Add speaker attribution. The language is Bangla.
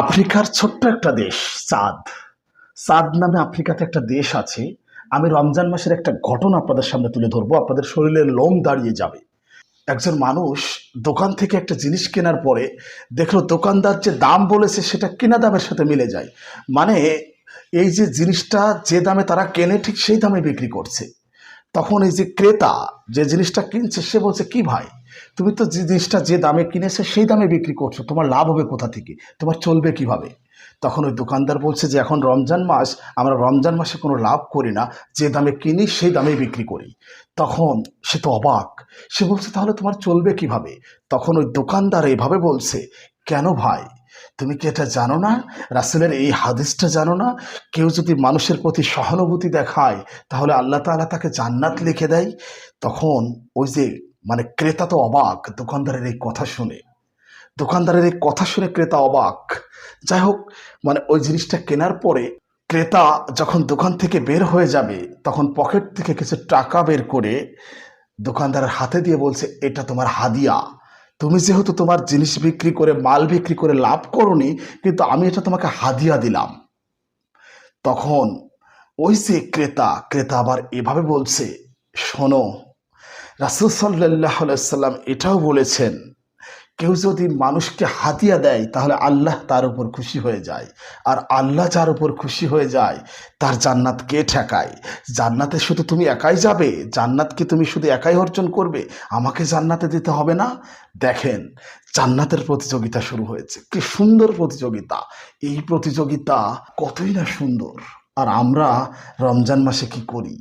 Speaker 1: আফ্রিকার ছোট্ট একটা দেশ চাঁদ। চাঁদ নামে আফ্রিকাতে একটা দেশ আছে। আমি রমজান মাসের একটা ঘটনা আপনাদের সামনে তুলে ধরবো, আপনাদের শরীরের লোম দাঁড়িয়ে যাবে। একজন মানুষ দোকান থেকে একটা জিনিস কেনার পরে দেখলো দোকানদার যে দাম বলেছে সেটা কেনা দামের সাথে মিলে যায়। মানে এই যে জিনিসটা যে দামে তারা কেনে ঠিক সেই দামে বিক্রি করছে। তখন এই যে ক্রেতা যে জিনিসটা কিনছে সে বলছে, কি ভাই, তুমি তো যে জিনিসটা যে দামে কিনেছে সেই দামে বিক্রি করছো, তোমার লাভ হবে কোথা থেকে, তোমার চলবে কিভাবে? তখন ওই দোকানদার বলছে যে এখন রমজান মাস, আমরা রমজান মাসে কোনো লাভ করি না, যে দামে কিনি সেই দামে বিক্রি করি। তখন সে তো অবাক, সে বলছে তাহলে তোমার চলবে কিভাবে? তখন ওই দোকানদার এভাবে বলছে, কেন ভাই, তুমি কি এটা জানো না? রাসূলের এই হাদিসটা জানো না? কেউ যদি মানুষের প্রতি সহানুভূতি দেখায় তাহলে আল্লাহ তাআলা তাকে জান্নাত লিখে দেয়। তখন ওই যে ক্রেতা তো অবাক দোকানদারের এই কথা শুনে। দোকানদারের এই কথা শুনে ক্রেতা অবাক। যাই হোক, ওই জিনিসটা কেনার পরে ক্রেতা যখন দোকান থেকে বের হয়ে যাবে তখন পকেট থেকে কিছু টাকা বের করে দোকানদারের হাতে দিয়ে বলছে, এটা তোমার হাদিয়া। তুমি যেহেতু তোমার জিনিস বিক্রি করে, মাল বিক্রি করে লাভ করোনি, কিন্তু আমি এটা তোমাকে হাদিয়া দিলাম। তখন ওই যে ক্রেতা ক্রেতা আবার এভাবে বলছে, শোনো, রাসূল সাল্লাল্লাহু আলাইহি সাল্লাম এটাও বলেছেন, কেউ যদি মানুষকে হাদিয়া দেয় তাহলে আল্লাহ তার উপর খুশি হয়ে যায়, আর আল্লাহ যার উপর খুশি হয়ে যায় তার জান্নাত কে ঠেকায়? জান্নাতে শুধু তুমি একাই যাবে? জান্নাত কি তুমি শুধু একাই অর্জন করবে? আমাকে জান্নাতে দিতে হবে না? দেখেন, জান্নাতের প্রতিযোগিতা শুরু হয়েছে। কি সুন্দর প্রতিযোগিতা! এই প্রতিযোগিতা কতই না সুন্দর। আর আমরা রমজান মাসে কি করি?